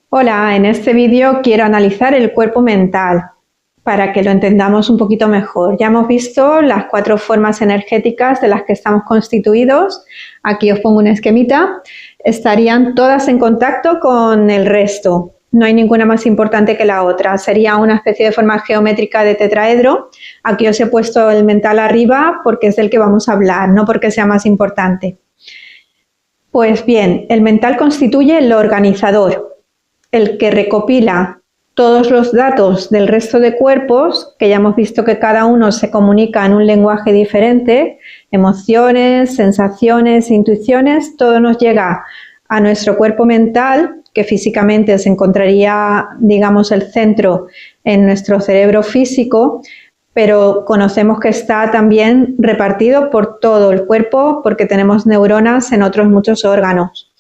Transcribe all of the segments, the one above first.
Hola, en este vídeo quiero analizar el cuerpo mental para que lo entendamos un poquito mejor. Ya hemos visto las 4 formas energéticas de las que estamos constituidos. Aquí os pongo un esquemita. Estarían todas en contacto con el resto. No hay ninguna más importante que la otra. Sería una especie de forma geométrica de tetraedro. Aquí os he puesto el mental arriba porque es del que vamos a hablar, no porque sea más importante. Pues bien, el mental constituye el organizador, el que recopila todos los datos del resto de cuerpos, que ya hemos visto que cada uno se comunica en un lenguaje diferente, emociones, sensaciones, intuiciones, todo nos llega a nuestro cuerpo mental, que físicamente se encontraría, digamos, el centro en nuestro cerebro físico, pero conocemos que está también repartido por todo el cuerpo porque tenemos neuronas en otros muchos órganos.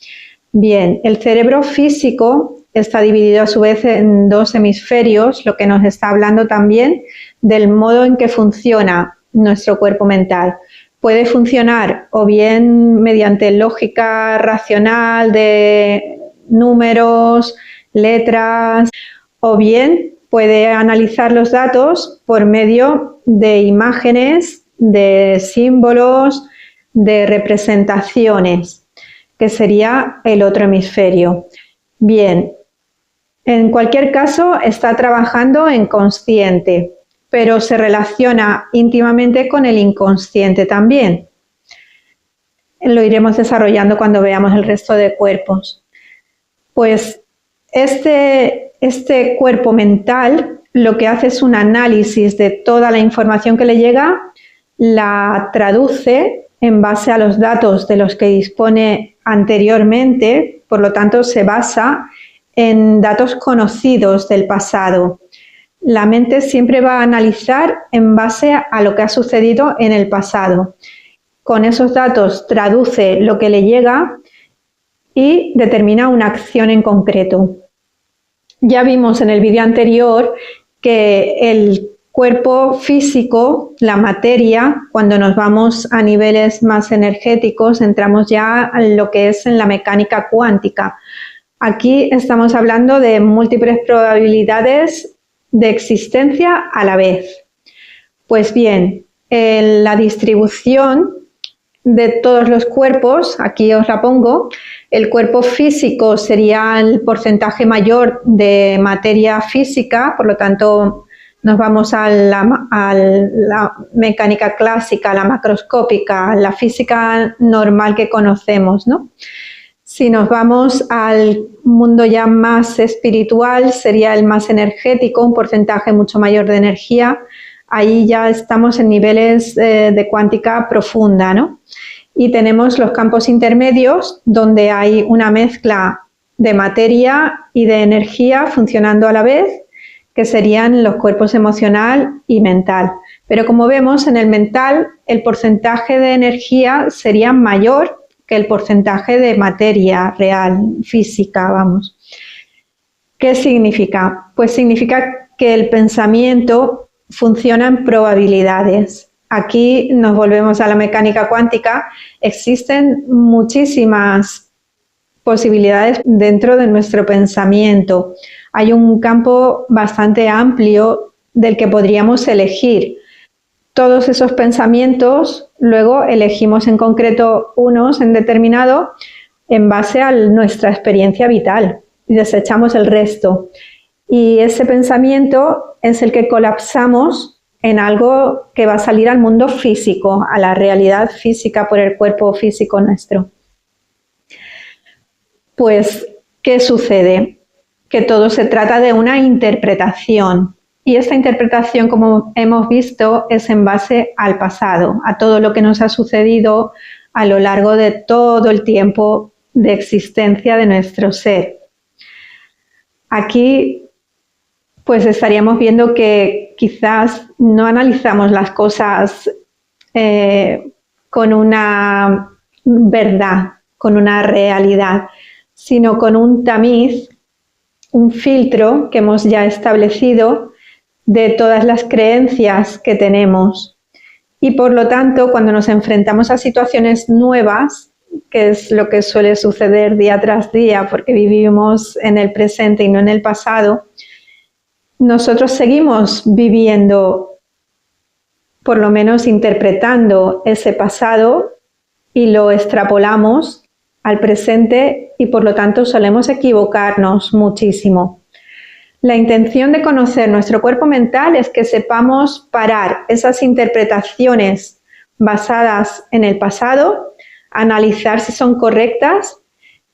Bien, el cerebro físico está dividido a su vez en 2 hemisferios, lo que nos está hablando también del modo en que funciona nuestro cuerpo mental. Puede funcionar o bien mediante lógica racional de números, letras, o bien puede analizar los datos por medio de imágenes, de símbolos, de representaciones, que sería el otro hemisferio. Bien, en cualquier caso está trabajando en consciente, pero se relaciona íntimamente con el inconsciente también. Lo iremos desarrollando cuando veamos el resto de cuerpos. Pues este cuerpo mental lo que hace es un análisis de toda la información que le llega, la traduce en base a los datos de los que dispone anteriormente, por lo tanto se basa en datos conocidos del pasado. La mente siempre va a analizar en base a lo que ha sucedido en el pasado. Con esos datos traduce lo que le llega y determina una acción en concreto. Ya vimos en el vídeo anterior que el cuerpo físico, la materia, cuando nos vamos a niveles más energéticos, entramos ya en lo que es en la mecánica cuántica. Aquí estamos hablando de múltiples probabilidades de existencia a la vez. Pues bien, en la distribución de todos los cuerpos, aquí os la pongo, el cuerpo físico sería el porcentaje mayor de materia física, por lo tanto nos vamos a la mecánica clásica, la macroscópica, la física normal que conocemos, ¿no? Si nos vamos al mundo ya más espiritual, sería el más energético, un porcentaje mucho mayor de energía. Ahí ya estamos en niveles de cuántica profunda, ¿no? Y tenemos los campos intermedios, donde hay una mezcla de materia y de energía funcionando a la vez, que serían los cuerpos emocional y mental. Pero como vemos, en el mental el porcentaje de energía sería mayor que el porcentaje de materia real, física, vamos. ¿Qué significa? Pues significa que el pensamiento funciona en probabilidades. Aquí nos volvemos a la mecánica cuántica. Existen muchísimas posibilidades dentro de nuestro pensamiento. Hay un campo bastante amplio del que podríamos elegir. Todos esos pensamientos, luego elegimos en concreto unos en determinado en base a nuestra experiencia vital y desechamos el resto. Y ese pensamiento es el que colapsamos en algo que va a salir al mundo físico, a la realidad física por el cuerpo físico nuestro. Pues, ¿qué sucede? Que todo se trata de una interpretación. Y esta interpretación, como hemos visto, es en base al pasado, a todo lo que nos ha sucedido a lo largo de todo el tiempo de existencia de nuestro ser. Aquí pues estaríamos viendo que quizás no analizamos las cosas con una verdad, con una realidad, sino con un tamiz, un filtro que hemos ya establecido de todas las creencias que tenemos. Y por lo tanto, cuando nos enfrentamos a situaciones nuevas, que es lo que suele suceder día tras día porque vivimos en el presente y no en el pasado, nosotros seguimos viviendo, por lo menos interpretando ese pasado y lo extrapolamos al presente y por lo tanto solemos equivocarnos muchísimo. La intención de conocer nuestro cuerpo mental es que sepamos parar esas interpretaciones basadas en el pasado, analizar si son correctas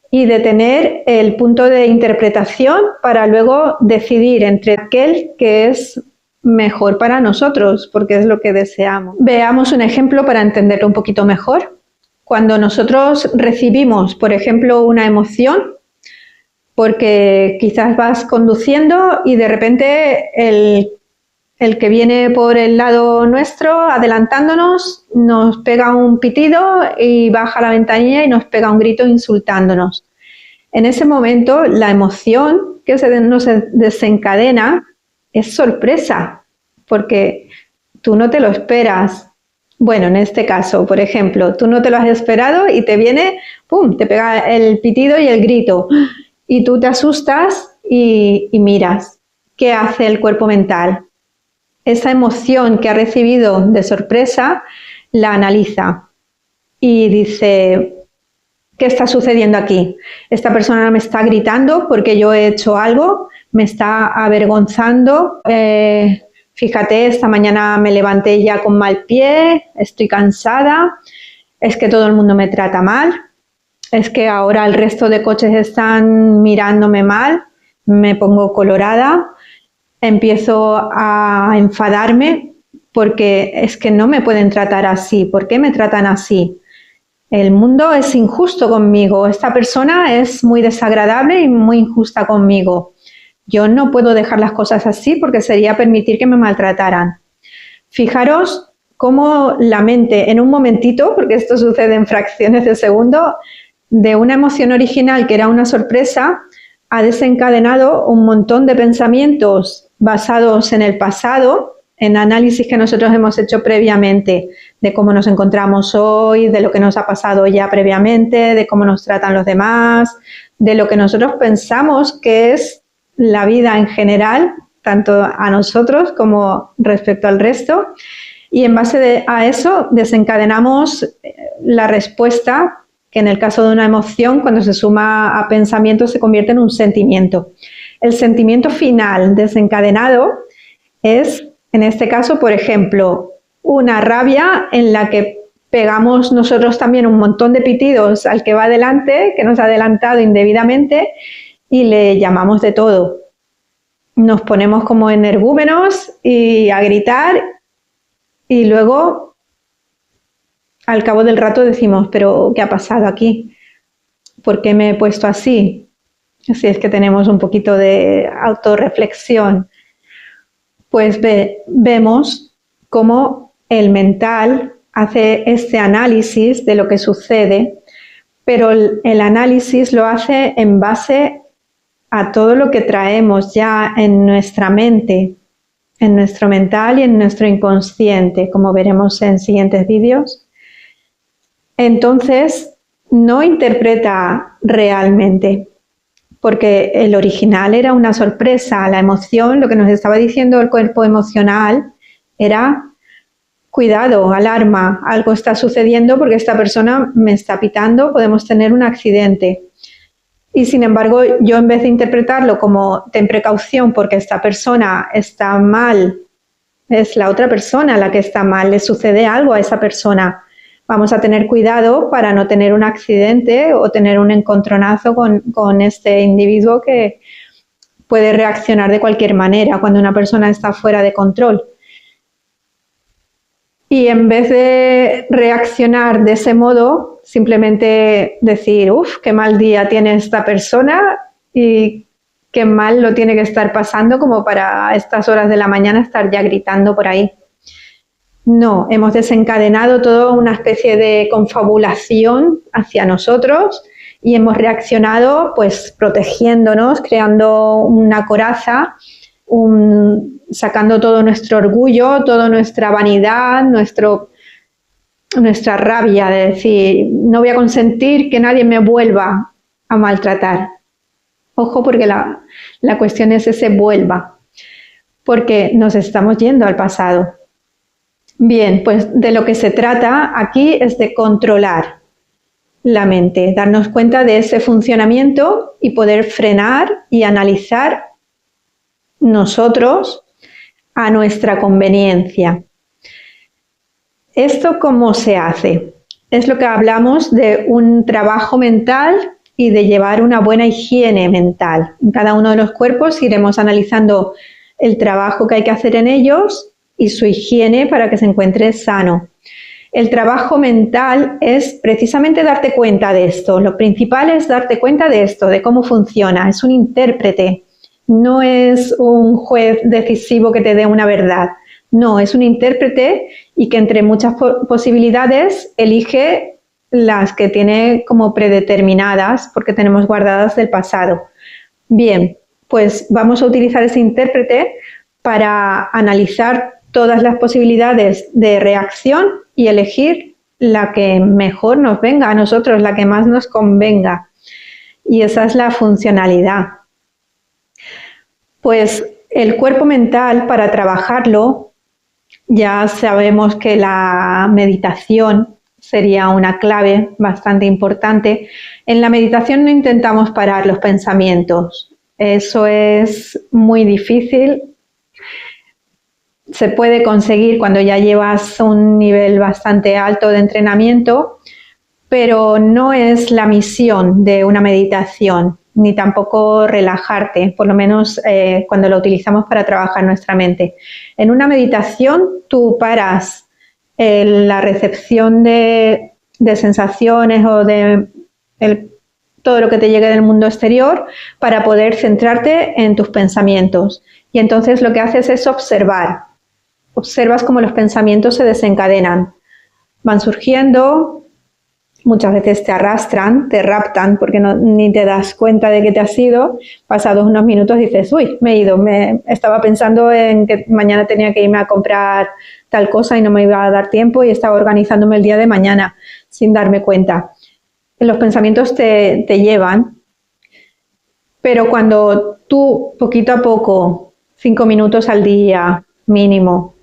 y detener el punto de interpretación para luego decidir entre aquel que es mejor para nosotros, porque es lo que deseamos. Veamos un ejemplo para entenderlo un poquito mejor. Cuando nosotros recibimos, por ejemplo, una emoción, porque quizás vas conduciendo y de repente el que viene por el lado nuestro, adelantándonos, nos pega un pitido y baja la ventanilla y nos pega un grito insultándonos. En ese momento, la emoción que nos desencadena es sorpresa, porque tú no te lo esperas. Bueno, en este caso, por ejemplo, tú no te lo has esperado y te viene, ¡pum!, te pega el pitido y el grito. Y tú te asustas y miras. ¿Qué hace el cuerpo mental? Esa emoción que ha recibido de sorpresa la analiza y dice, ¿qué está sucediendo aquí? Esta persona me está gritando porque yo he hecho algo, me está avergonzando. Fíjate, esta mañana me levanté ya con mal pie, estoy cansada, es que todo el mundo me trata mal, es que ahora el resto de coches están mirándome mal, me pongo colorada. Empiezo a enfadarme porque es que no me pueden tratar así. ¿Por qué me tratan así? El mundo es injusto conmigo. Esta persona es muy desagradable y muy injusta conmigo. Yo no puedo dejar las cosas así porque sería permitir que me maltrataran. Fijaros cómo la mente en un momentito, porque esto sucede en fracciones de segundo, de una emoción original que era una sorpresa, ha desencadenado un montón de pensamientos basados en el pasado, en análisis que nosotros hemos hecho previamente, de cómo nos encontramos hoy, de lo que nos ha pasado ya previamente, de cómo nos tratan los demás, de lo que nosotros pensamos que es la vida en general, tanto a nosotros como respecto al resto, y en base a eso desencadenamos la respuesta, que en el caso de una emoción, cuando se suma a pensamiento, se convierte en un sentimiento. El sentimiento final desencadenado es, en este caso, por ejemplo, una rabia en la que pegamos nosotros también un montón de pitidos al que va adelante, que nos ha adelantado indebidamente, y le llamamos de todo. Nos ponemos como energúmenos y a gritar, y luego al cabo del rato decimos, pero ¿qué ha pasado aquí? ¿Por qué me he puesto así? Así es que tenemos un poquito de autorreflexión. Pues vemos cómo el mental hace este análisis de lo que sucede, pero el análisis lo hace en base a todo lo que traemos ya en nuestra mente, en nuestro mental y en nuestro inconsciente, como veremos en siguientes vídeos. Entonces, no interpreta realmente, porque el original era una sorpresa, la emoción, lo que nos estaba diciendo el cuerpo emocional era, cuidado, alarma, algo está sucediendo porque esta persona me está pitando, podemos tener un accidente. Y sin embargo, yo en vez de interpretarlo como ten precaución porque esta persona está mal, es la otra persona la que está mal, le sucede algo a esa persona. Vamos a tener cuidado para no tener un accidente o tener un encontronazo con este individuo que puede reaccionar de cualquier manera cuando una persona está fuera de control. Y en vez de reaccionar de ese modo, simplemente decir, uff, qué mal día tiene esta persona y qué mal lo tiene que estar pasando como para a estas horas de la mañana estar ya gritando por ahí. No, hemos desencadenado toda una especie de confabulación hacia nosotros y hemos reaccionado pues protegiéndonos, creando una coraza, sacando todo nuestro orgullo, toda nuestra vanidad, nuestra rabia de decir, no voy a consentir que nadie me vuelva a maltratar. Ojo, porque la cuestión es ese vuelva, porque nos estamos yendo al pasado. Bien, pues de lo que se trata aquí es de controlar la mente, darnos cuenta de ese funcionamiento y poder frenar y analizar nosotros a nuestra conveniencia. ¿Esto cómo se hace? Es lo que hablamos de un trabajo mental y de llevar una buena higiene mental. En cada uno de los cuerpos iremos analizando el trabajo que hay que hacer en ellos y su higiene para que se encuentre sano. El trabajo mental es precisamente darte cuenta de esto. Lo principal es darte cuenta de esto, de cómo funciona. Es un intérprete, no es un juez decisivo que te dé una verdad. No, es un intérprete y que entre muchas posibilidades elige las que tiene como predeterminadas porque tenemos guardadas del pasado. Bien, pues vamos a utilizar ese intérprete para analizar todas las posibilidades de reacción y elegir la que mejor nos venga a nosotros, la que más nos convenga. Y esa es la funcionalidad. Pues el cuerpo mental, para trabajarlo, ya sabemos que la meditación sería una clave bastante importante. En la meditación no intentamos parar los pensamientos. Eso es muy difícil. Se puede conseguir cuando ya llevas un nivel bastante alto de entrenamiento, pero no es la misión de una meditación, ni tampoco relajarte, por lo menos cuando lo utilizamos para trabajar nuestra mente. En una meditación tú paras la recepción de sensaciones o de todo lo que te llegue del mundo exterior para poder centrarte en tus pensamientos. Y entonces lo que haces es observar. Observas cómo los pensamientos se desencadenan. Van surgiendo, muchas veces te arrastran, te raptan porque ni te das cuenta de que te has ido. Pasados unos minutos dices, uy, me he ido, estaba pensando en que mañana tenía que irme a comprar tal cosa y no me iba a dar tiempo y estaba organizándome el día de mañana sin darme cuenta. Los pensamientos te llevan, pero cuando tú poquito a poco, 5 minutos al día mínimo,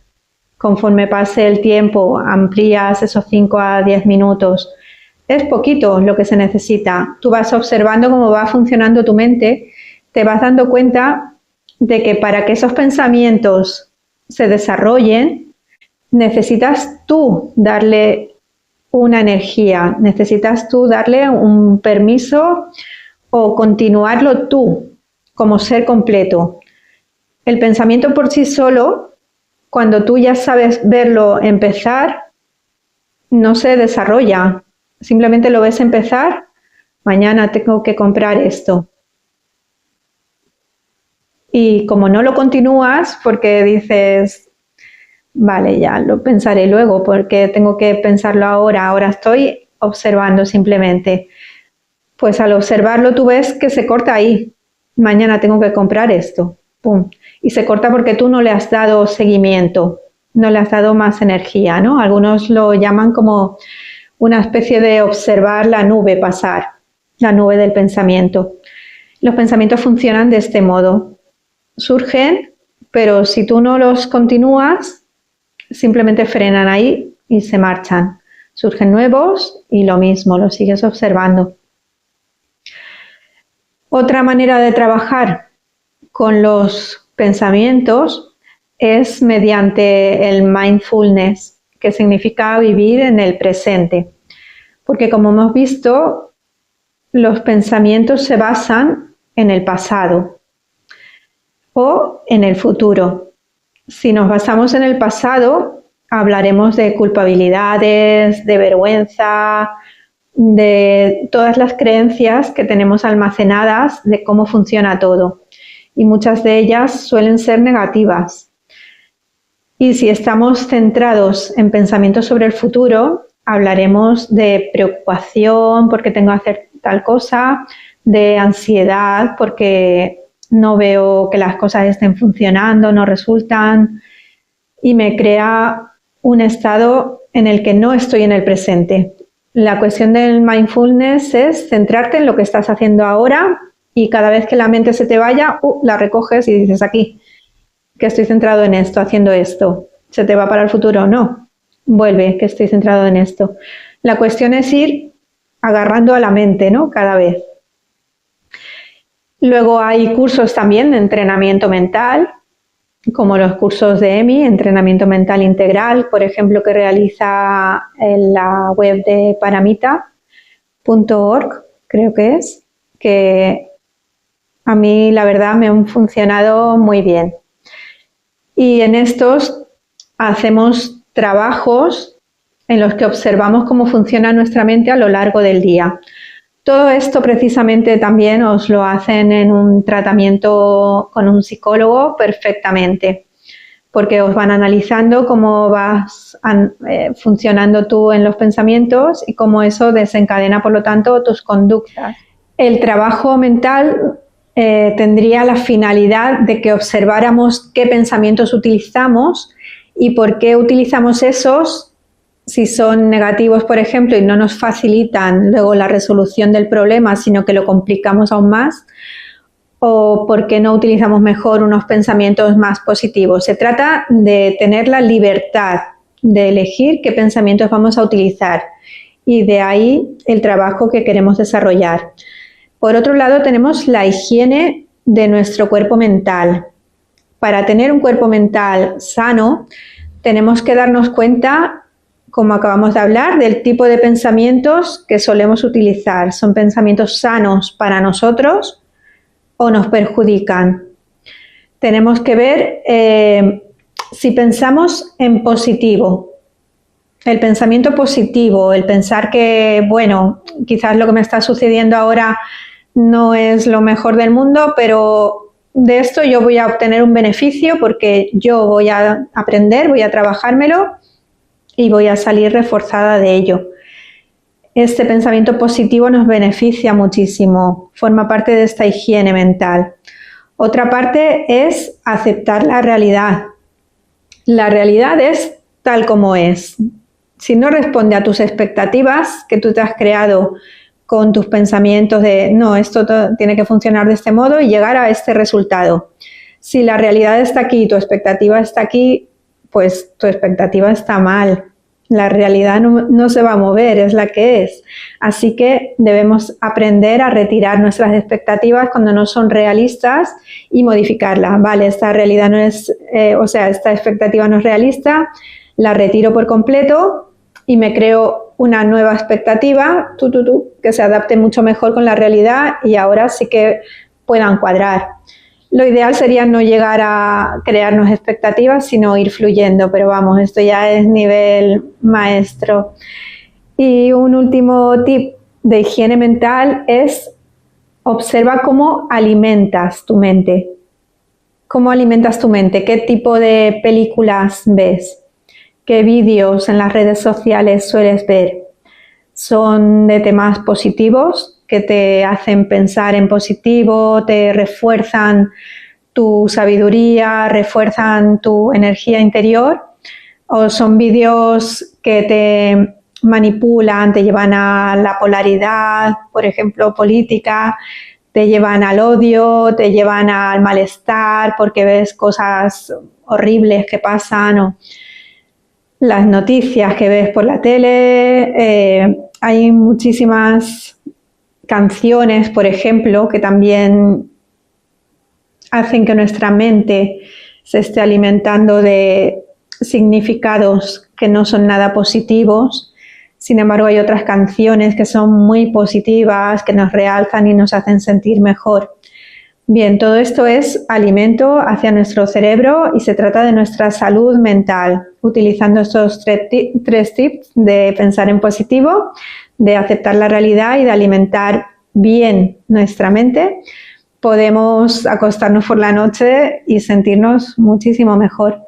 conforme pase el tiempo, amplías esos 5 a 10 minutos. Es poquito lo que se necesita. Tú vas observando cómo va funcionando tu mente, te vas dando cuenta de que para que esos pensamientos se desarrollen, necesitas tú darle una energía, necesitas tú darle un permiso o continuarlo tú como ser completo. El pensamiento por sí solo, cuando tú ya sabes verlo empezar, no se desarrolla. Simplemente lo ves empezar, mañana tengo que comprar esto. Y como no lo continúas, porque dices, vale, ya lo pensaré luego, porque tengo que pensarlo ahora estoy observando simplemente. Pues al observarlo tú ves que se corta ahí. Mañana tengo que comprar esto. Pum. Y se corta porque tú no le has dado seguimiento, no le has dado más energía, ¿no? Algunos lo llaman como una especie de observar la nube pasar, la nube del pensamiento. Los pensamientos funcionan de este modo. Surgen, pero si tú no los continúas, simplemente frenan ahí y se marchan. Surgen nuevos y lo mismo, los sigues observando. Otra manera de trabajar con los pensamientos es mediante el mindfulness, que significa vivir en el presente. Porque como hemos visto, los pensamientos se basan en el pasado o en el futuro. Si nos basamos en el pasado, hablaremos de culpabilidades, de vergüenza, de todas las creencias que tenemos almacenadas de cómo funciona todo. Y muchas de ellas suelen ser negativas. Y si estamos centrados en pensamientos sobre el futuro, hablaremos de preocupación porque tengo que hacer tal cosa, de ansiedad porque no veo que las cosas estén funcionando, no resultan, y me crea un estado en el que no estoy en el presente. La cuestión del mindfulness es centrarte en lo que estás haciendo ahora y cada vez que la mente se te vaya, la recoges y dices aquí, que estoy centrado en esto, haciendo esto. ¿Se te va para el futuro? No. Vuelve, que estoy centrado en esto. La cuestión es ir agarrando a la mente, ¿no? Cada vez. Luego hay cursos también de entrenamiento mental, como los cursos de EMI, entrenamiento mental integral, por ejemplo, que realiza en la web de paramita.org, creo que es, que a mí la verdad me han funcionado muy bien. Y en estos hacemos trabajos en los que observamos cómo funciona nuestra mente a lo largo del día. Todo esto precisamente también os lo hacen en un tratamiento con un psicólogo perfectamente, porque os van analizando cómo vas funcionando tú en los pensamientos y cómo eso desencadena, por lo tanto, tus conductas. El trabajo mental tendría la finalidad de que observáramos qué pensamientos utilizamos y por qué utilizamos esos. Si son negativos, por ejemplo, y no nos facilitan luego la resolución del problema, sino que lo complicamos aún más, o por qué no utilizamos mejor unos pensamientos más positivos. Se trata de tener la libertad de elegir qué pensamientos vamos a utilizar y de ahí el trabajo que queremos desarrollar. Por otro lado, tenemos la higiene de nuestro cuerpo mental. Para tener un cuerpo mental sano, tenemos que darnos cuenta, como acabamos de hablar, del tipo de pensamientos que solemos utilizar. ¿Son pensamientos sanos para nosotros o nos perjudican? Tenemos que ver si pensamos en positivo. El pensamiento positivo, el pensar que, bueno, quizás lo que me está sucediendo ahora no es lo mejor del mundo, pero de esto yo voy a obtener un beneficio porque yo voy a aprender, voy a trabajármelo y voy a salir reforzada de ello. Este pensamiento positivo nos beneficia muchísimo, forma parte de esta higiene mental. Otra parte es aceptar la realidad. La realidad es tal como es. Si no responde a tus expectativas que tú te has creado con tus pensamientos de no, esto tiene que funcionar de este modo y llegar a este resultado. Si la realidad está aquí y tu expectativa está aquí, pues tu expectativa está mal. La realidad no se va a mover, es la que es. Así que debemos aprender a retirar nuestras expectativas cuando no son realistas y modificarlas. Vale, esta realidad no es, esta expectativa no es realista, la retiro por completo y me creo una nueva expectativa, que se adapte mucho mejor con la realidad y ahora sí que puedan cuadrar. Lo ideal sería no llegar a crearnos expectativas, sino ir fluyendo, pero vamos, esto ya es nivel maestro. Y un último tip de higiene mental es observa cómo alimentas tu mente. ¿Cómo alimentas tu mente? ¿Qué tipo de películas ves? ¿Qué vídeos en las redes sociales sueles ver? ¿Son de temas positivos que te hacen pensar en positivo, te refuerzan tu sabiduría, refuerzan tu energía interior? ¿O son vídeos que te manipulan, te llevan a la polaridad, por ejemplo, política, te llevan al odio, te llevan al malestar porque ves cosas horribles que pasan o las noticias que ves por la tele? Hay muchísimas canciones, por ejemplo, que también hacen que nuestra mente se esté alimentando de significados que no son nada positivos. Sin embargo, hay otras canciones que son muy positivas, que nos realzan y nos hacen sentir mejor. Bien, todo esto es alimento hacia nuestro cerebro y se trata de nuestra salud mental, utilizando estos tres tips de pensar en positivo, de aceptar la realidad y de alimentar bien nuestra mente. Podemos acostarnos por la noche y sentirnos muchísimo mejor.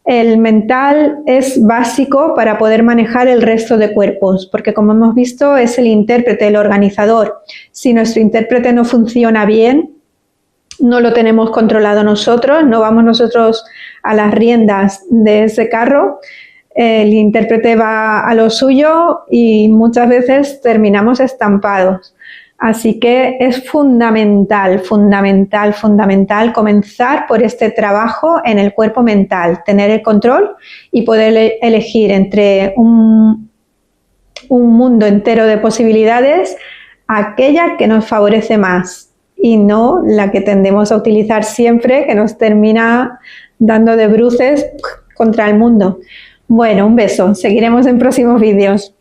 El mental es básico para poder manejar el resto de cuerpos, porque como hemos visto es el intérprete, el organizador. Si nuestro intérprete no funciona bien, no lo tenemos controlado nosotros, no vamos nosotros a las riendas de ese carro, el intérprete va a lo suyo y muchas veces terminamos estampados. Así que es fundamental, fundamental, fundamental comenzar por este trabajo en el cuerpo mental, tener el control y poder elegir entre un mundo entero de posibilidades, aquella que nos favorece más y no la que tendemos a utilizar siempre, que nos termina dando de bruces contra el mundo. Bueno, un beso. Seguiremos en próximos vídeos.